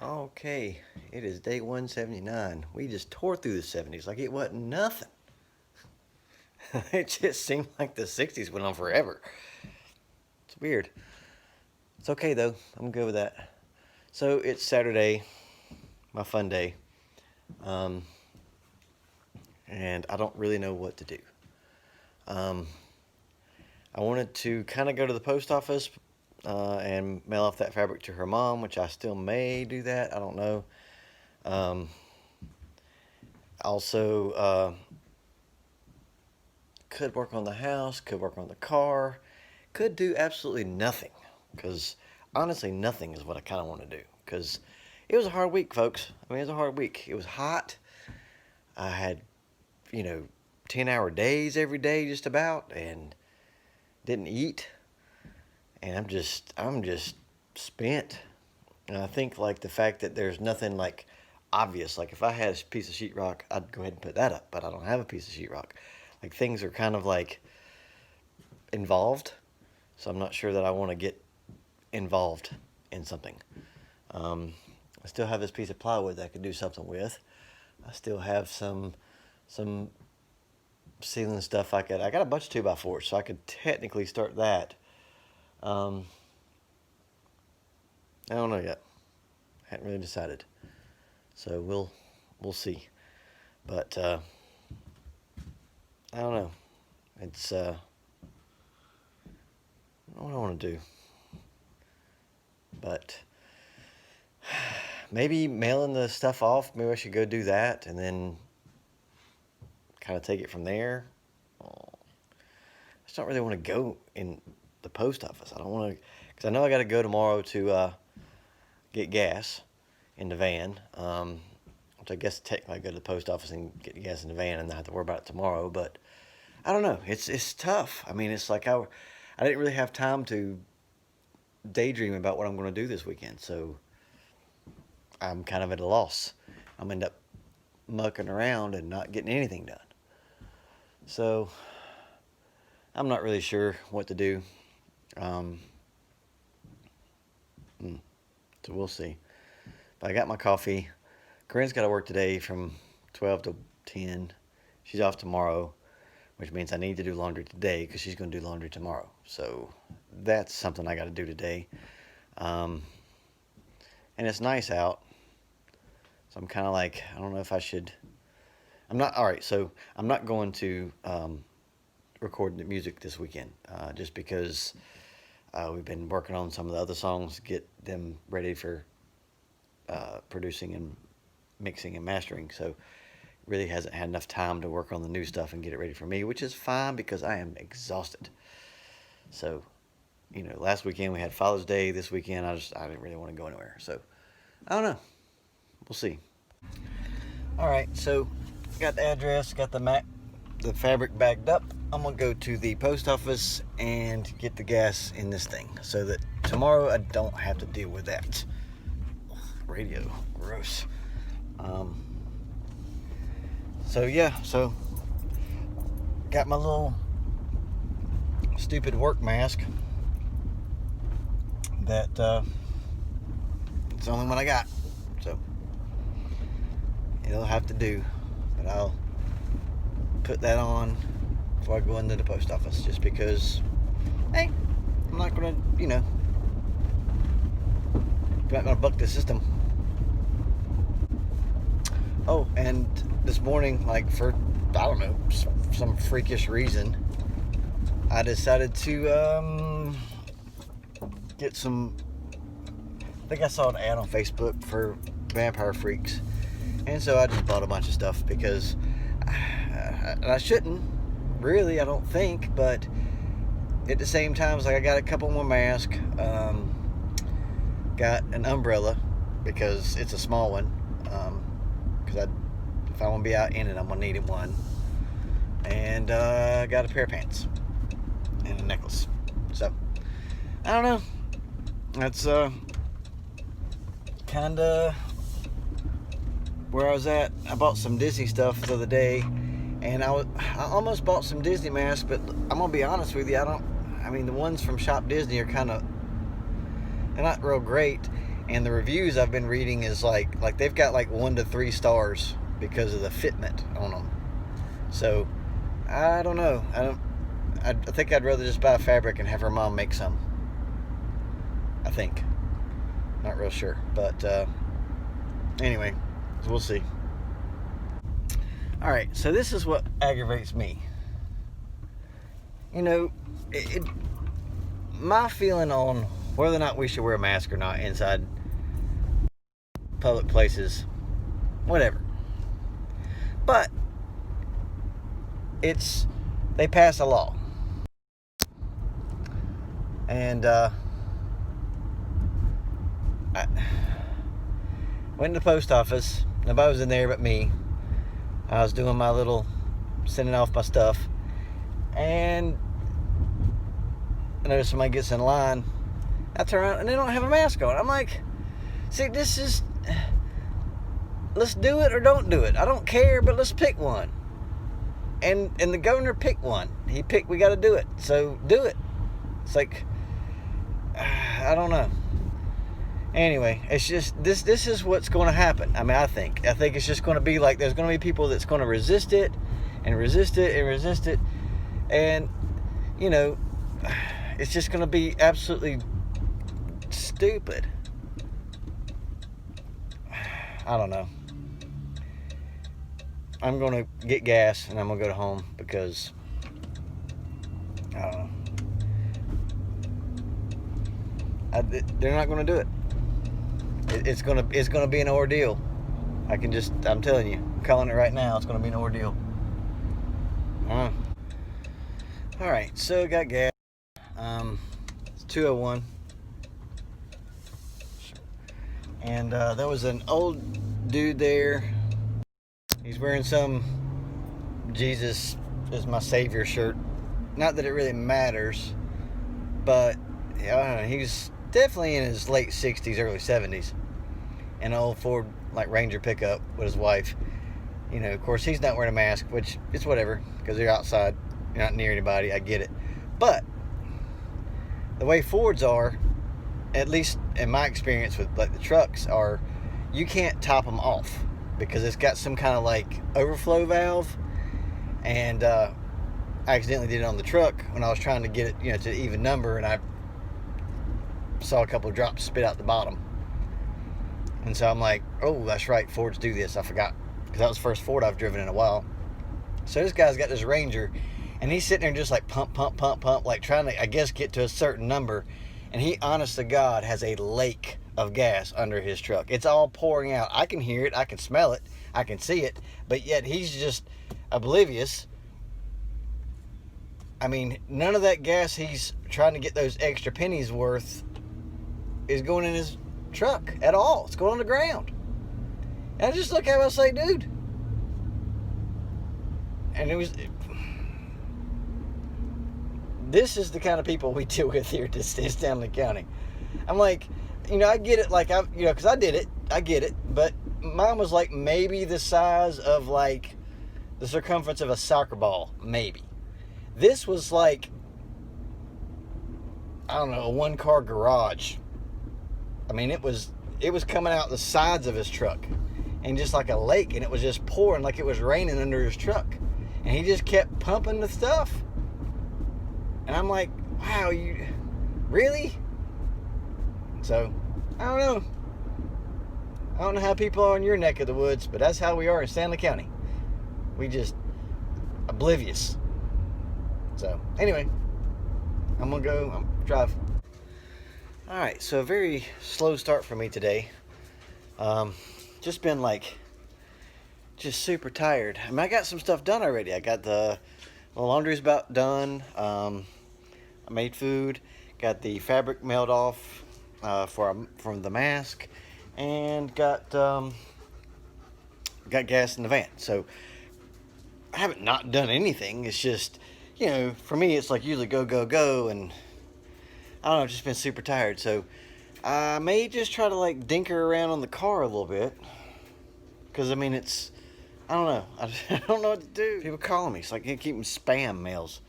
Okay, it is day 179. We just tore through the 70s like it wasn't nothing. It just seemed like the 60s went on forever. It's weird. It's okay though. I'm good with that. So it's Saturday, my fun day, um, and I don't really know what to do. Um, I wanted to kind of go to the post office and mail off that fabric to her mom, which I still may do that. I don't know. Um, also, could work on the house, could work on the car, could do absolutely nothing. Because honestly, nothing is what I kind of want to do. Because it was a hard week, folks. I mean, it was a hard week. It was hot. I had, you know, 10-hour days every day just about, and didn't eat. And I'm just spent. And I think like the fact that there's nothing like obvious. Like if I had a piece of sheetrock, I'd go ahead and put that up. But I don't have a piece of sheetrock. Like things are kind of like involved. So I'm not sure that I want to get involved in something. I still have this piece of plywood that I could do something with. I still have some ceiling stuff I got a bunch of 2x4s, so I could technically start that. Um, I don't know yet. Hadn't really decided. So we'll see. But I don't know. It's what do I want to do? But maybe mailing the stuff off. Maybe I should go do that and then kind of take it from there. I just don't really want to go in the post office. I don't want to, because I know I got to go tomorrow to get gas in the van. Which I guess technically I go to the post office and get gas in the van and not have to worry about it tomorrow. But I don't know. It's tough. I mean, it's like I didn't really have time to daydream about what I'm going to do this weekend. So I'm kind of at a loss. I'm end up mucking around and not getting anything done. So I'm not really sure what to do. Um, so we'll see. But I got my coffee. Corinne's got to work today from 12 to 10. She's off tomorrow, which means I need to do laundry today because she's going to do laundry tomorrow. So that's something I got to do today. And it's nice out. So I'm kind of like, I don't know if I should. All right, so I'm not going to record the music this weekend just because we've been working on some of the other songs, get them ready for producing and mixing and mastering. So really hasn't had enough time to work on the new stuff and get it ready for me, which is fine because I am exhausted. So, last weekend we had Father's Day. This weekend I didn't really want to go anywhere. So I don't know. We'll see. All right, so got the address, got the fabric bagged up. I'm gonna go to the post office and get the gas in this thing so that tomorrow I don't have to deal with that. Radio, gross. So got my little stupid work mask that it's the only one I got, so it'll have to do, but I'll put that on before I go into the post office just because, hey, I'm not gonna, not gonna buck the system. Oh, and this morning, like for, I don't know, some freakish reason, I decided to get some, I think I saw an ad on Facebook for Vampire Freaks. And so I just bought a bunch of stuff because I shouldn't, really, I don't think, but at the same time, it's like I got a couple more masks, got an umbrella because it's a small one, because if I want to be out in it, I'm going to need one, and got a pair of pants and a necklace. So I don't know, that's kind of where I was at. I bought some Disney stuff the other day, and I almost bought some Disney masks, but I'm gonna be honest with you, the ones from Shop Disney are they're not real great, And the reviews I've been reading is like they've got like 1 to 3 stars because of the fitment on them. So I don't know. I think I'd rather just buy fabric and have her mom make some. I think. Not real sure, but anyway, we'll see. All right, so this is what aggravates me. You know, my feeling on whether or not we should wear a mask or not inside public places, whatever. But they pass a law, and I went to the post office. Nobody was in there but me. I was doing my little sending off my stuff, and I noticed somebody gets in line. I turn around and they don't have a mask on. I'm like, see, this is, let's do it or don't do it. I don't care, but let's pick one. And the governor picked one. He picked, we got to do it. So do it. It's like, I don't know. Anyway, it's just, this is what's going to happen. I mean, I think it's just going to be like, there's going to be people that's going to resist it and resist it and resist it. And, you know, it's just going to be absolutely stupid. I don't know. I'm going to get gas and I'm going to go to home because, I don't know. They're not going to do it. It's gonna be an ordeal. I'm telling you, I'm calling it right now. It's gonna be an ordeal. All right, so got gas. It's 2:01, and there was an old dude there. He's wearing some Jesus is my Savior shirt. Not that it really matters, but I don't know, he's definitely in his late 60s, early 70s. An old Ford like Ranger pickup with his wife. You know, of course, he's not wearing a mask, which is whatever, because you're outside, you're not near anybody. I get it. But the way Fords are, at least in my experience with like the trucks, are you can't top them off because it's got some kind of like overflow valve. And I accidentally did it on the truck when I was trying to get it, you know, to an even number, and I saw a couple of drops spit out the bottom. And so I'm like, oh, that's right, Fords do this. I forgot, because that was the first Ford I've driven in a while. So this guy's got this Ranger, and he's sitting there and just like pump, like trying to, I guess, get to a certain number. And he, honest to God, has a lake of gas under his truck. It's all pouring out. I can hear it, I can smell it, I can see it, but yet he's just oblivious. I mean, none of that gas he's trying to get those extra pennies worth is going in his truck at all. It's going on the ground. And I just look at him and I say, dude. And this is the kind of people we deal with here in Stanley County. I'm like, you know, I get it, like, because I did it. I get it. But mine was like maybe the size of like the circumference of a soccer ball, maybe. This was like, I don't know, a one-car garage. I mean, it was coming out the sides of his truck, and just like a lake, and it was just pouring like it was raining under his truck, and he just kept pumping the stuff. And I'm like, wow, you really? So I don't know how people are in your neck of the woods, but that's how we are in Stanley County. We just oblivious. So anyway, I'm gonna go drive. All right, so a very slow start for me today. Just been like, just super tired. I mean, I got some stuff done already. I got the laundry's about done. I made food. Got the fabric mailed off from the mask, and got gas in the van. So I haven't not done anything. It's just, you know, for me, it's like usually go, and I don't know, I've just been super tired. So I may just try to like dinker around on the car a little bit. Because, I mean, it's, I don't know. I don't know what to do. People calling me. It's like I can't keep them spam mails.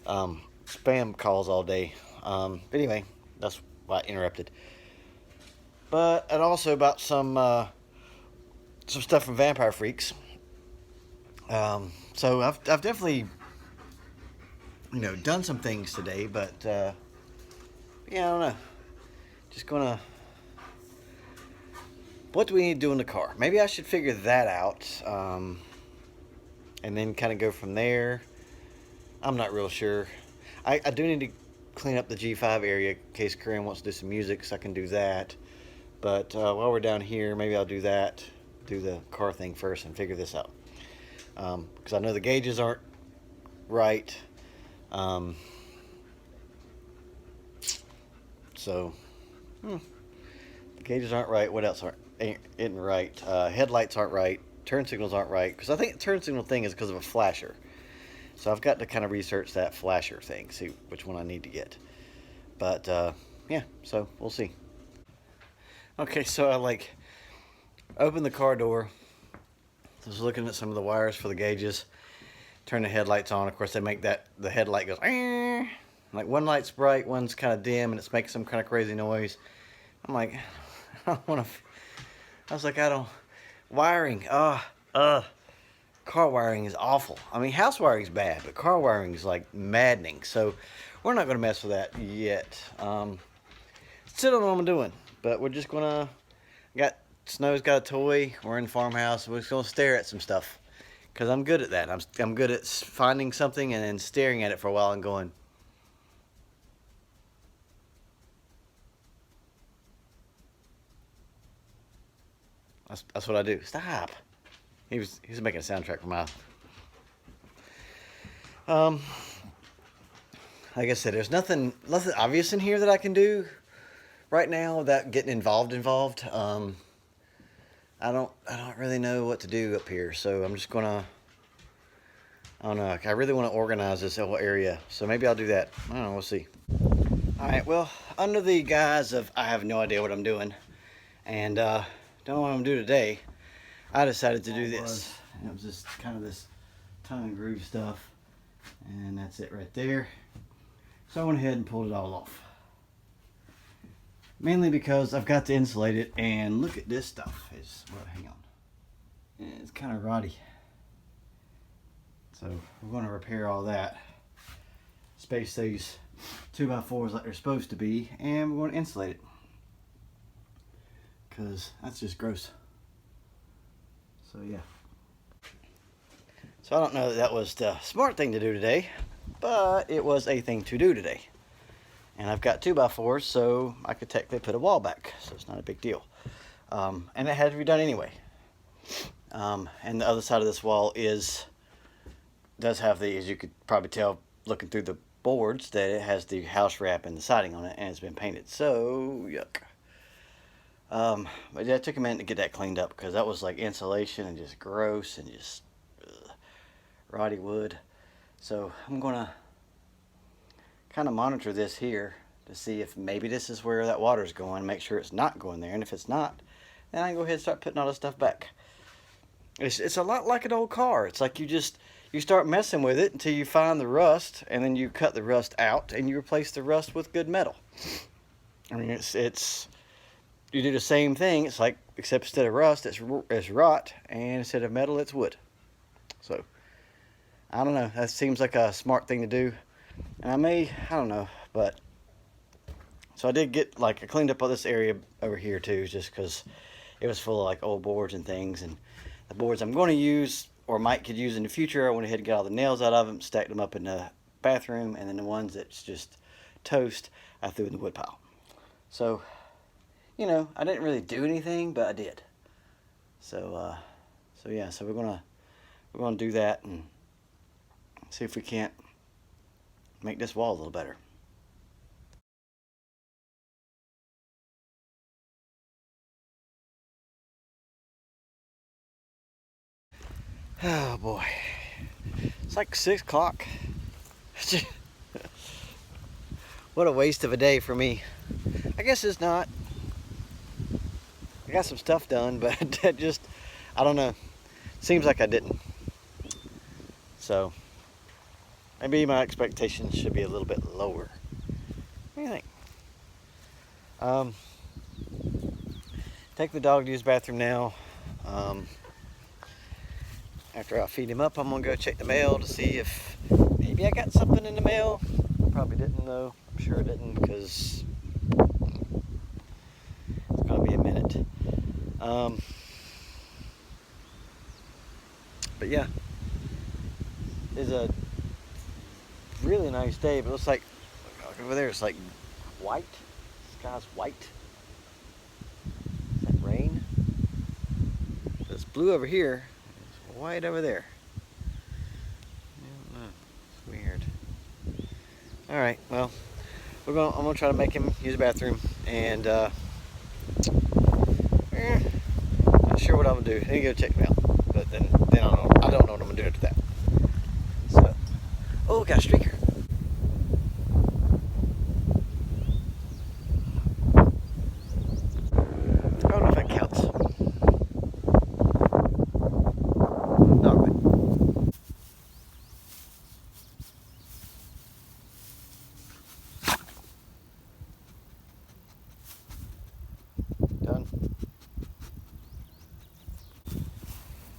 Spam calls all day. But anyway, that's why I interrupted. and also about some stuff from Vampire Freaks. So I've definitely done some things today, but yeah, I don't know. Just gonna. What do we need to do in the car? Maybe I should figure that out, and then kind of go from there. I'm not real sure. I do need to clean up the G5 area in case Corinne wants to do some music, so I can do that. But while we're down here, maybe I'll do that, do the car thing first and figure this out. Because I know the gauges aren't right. So, the gauges aren't right. What else isn't right? Headlights aren't right. Turn signals aren't right. Because I think the turn signal thing is because of a flasher. So I've got to kind of research that flasher thing, see which one I need to get. But yeah, so we'll see. Okay, so I opened the car door. I was looking at some of the wires for the gauges. Turn the headlights on. Of course, they make the headlight goes. Like one light's bright, one's kind of dim, and it's making some kind of crazy noise. I'm like, I don't want to. I was like, I don't. Wiring. Car wiring is awful. I mean, house wiring is bad, but car wiring is like maddening. So we're not going to mess with that yet. Still don't know what I'm doing, but we're just gonna. Snow's got a toy. We're in Farmhouse. We're just gonna stare at some stuff, cause I'm good at that. I'm good at finding something and then staring at it for a while and going. That's what I do. Stop. He was making a soundtrack for my. Like I said, there's nothing obvious in here that I can do right now without getting involved. I don't really know what to do up here, so I'm just gonna. I don't know. I really want to organize this whole area, so maybe I'll do that. I don't know. We'll see. All right. Well, under the guise of I have no idea what I'm doing, and don't know what I'm gonna do today, I decided to do this. It was just kind of this tongue and groove stuff, and that's it right there. So I went ahead and pulled it all off. Mainly because I've got to insulate it, and look at this stuff. Hang on. It's kind of rotty. So we're going to repair all that. Space these 2x4s like they're supposed to be, and we're going to insulate it. Because that's just gross. So yeah. So I don't know that was the smart thing to do today, but it was a thing to do today. And I've got 2x4s, so I could technically put a wall back, so it's not a big deal. And it had to be done anyway. And the other side of this wall does have the, as you could probably tell looking through the boards, that it has the house wrap and the siding on it, and it's been painted. So yuck. But yeah, it took a minute to get that cleaned up because that was like insulation and just gross and just rotty wood. So I'm gonna kind of monitor this here to see if maybe this is where that water's going, make sure it's not going there, and if it's not, then I can go ahead and start putting all this stuff back. It's a lot like an old car. It's like you start messing with it until you find the rust, and then you cut the rust out and you replace the rust with good metal. I mean, it's you do the same thing. It's like, except instead of rust, it's rot, and instead of metal, it's wood. So I don't know. That seems like a smart thing to do. And I don't know, but so I did get I cleaned up all this area over here too, just because it was full of old boards and things, and the boards I'm going to use or Mike could use in the future, I went ahead and got all the nails out of them, stacked them up in the bathroom, and then the ones that's just toast, I threw in the wood pile. So, I didn't really do anything, but I did. So yeah, so we're gonna do that and see if we can't make this wall a little better. Oh boy, it's like 6 o'clock. What a waste of a day for me. I guess it's not. I got some stuff done, but I don't know. Seems like I didn't. So maybe my expectations should be a little bit lower. What do you think? take the dog to use the bathroom now. After I feed him up, I'm gonna go check the mail to see if maybe I got something in the mail. Probably didn't though. I'm sure I didn't because it's gonna be a minute. But yeah, it's a really nice day. But it looks like over there, it's like white. The sky's white. Is that rain? It's blue over here. It's white over there. I don't know. It's weird. All right. Well, I'm gonna try to make him use the bathroom, and not sure what I'm gonna do. I need to go check him out, but then I don't know what I'm gonna do after that. So, oh, got a streaker. I don't know if that counts. Dogwood. Done.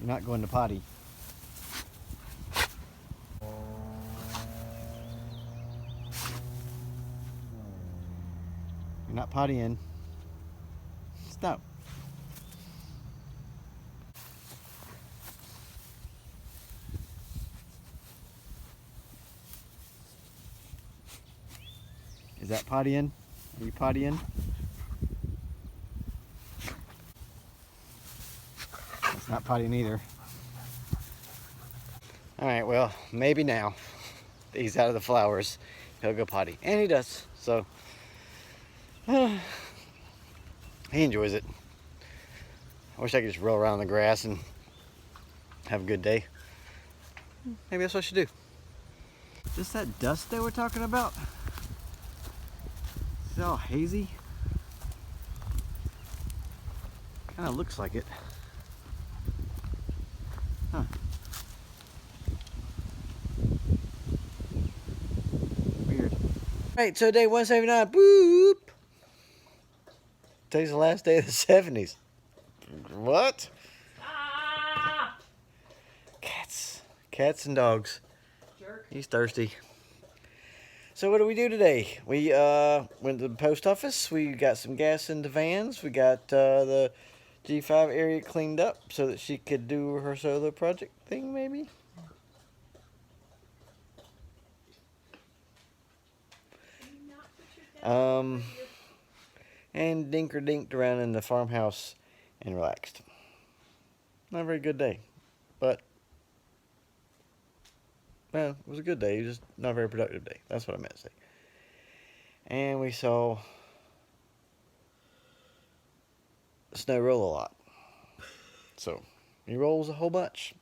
You're not going to potty. You're not pottying. Stop. Is that pottying? Are you pottying? It's not pottying either. Alright, well, maybe now he's out of the flowers, he'll go potty. And he does, so he enjoys it. I wish I could just roll around in the grass and have a good day. Maybe that's what I should do. Is this that dust they were talking about? Is it all hazy? Kind of looks like it. Huh. Weird. Alright, so day 179. Boop! Today's the last day of the 70s. What? Ah! Cats and dogs. Jerk. He's thirsty. So what do we do today? We went to the post office. We got some gas in the vans. We got the G5 area cleaned up so that she could do her solar project thing, maybe. And dinker-dinked around in the farmhouse and relaxed. Not a very good day, but well, it was a good day. It was just not a very productive day. That's what I meant to say. And we saw the snow roll a lot. So he rolls a whole bunch.